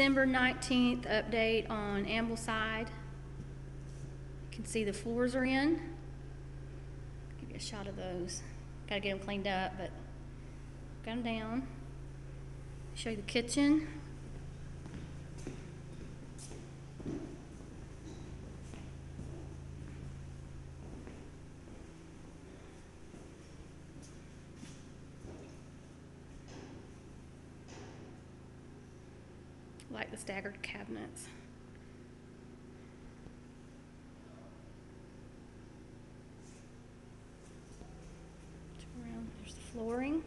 December 19th update on Ambleside. You can see the floors are in. Give you a shot of those. Gotta get them cleaned up, but got them down. Show you the kitchen. Like the staggered cabinets. There's the flooring,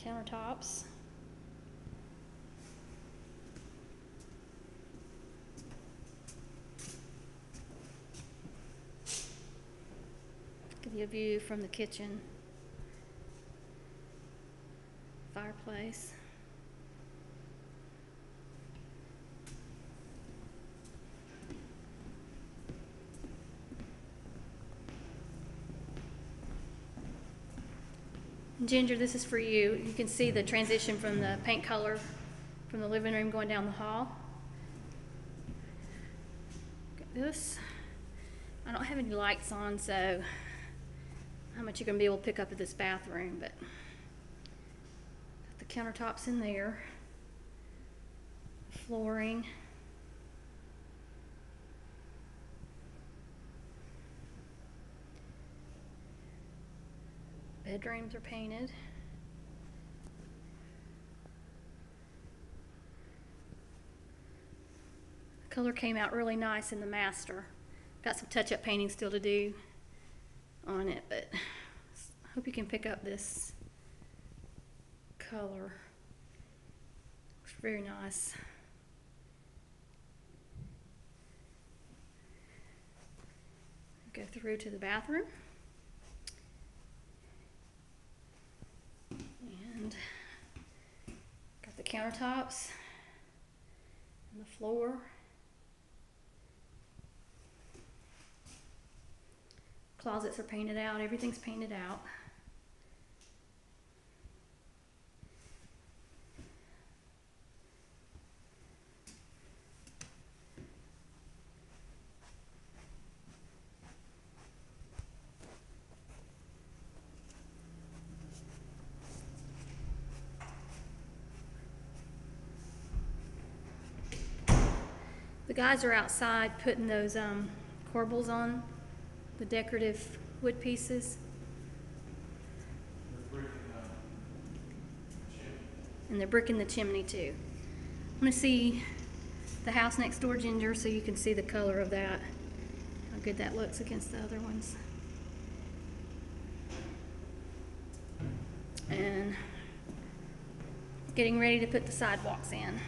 countertops, give you a view from the kitchen, fireplace. Ginger, this is for you. You can see the transition from the paint color from the living room going down the hall. Got this. I don't have any lights on, so how much you're going to be able to pick up at this bathroom, but got the countertops in there, flooring. Bedrooms are painted. The color came out really nice in the master. Got some touch-up painting still to do on it, but I hope you can pick up this color. Looks very nice. Go through to the bathroom. And got the countertops and the floor. Closets are painted out, everything's painted out. The guys are outside putting those corbels on, the decorative wood pieces. And they're bricking the chimney too. I'm going to see the house next door, Ginger, so you can see the color of that, how good that looks against the other ones. And getting ready to put the sidewalks in.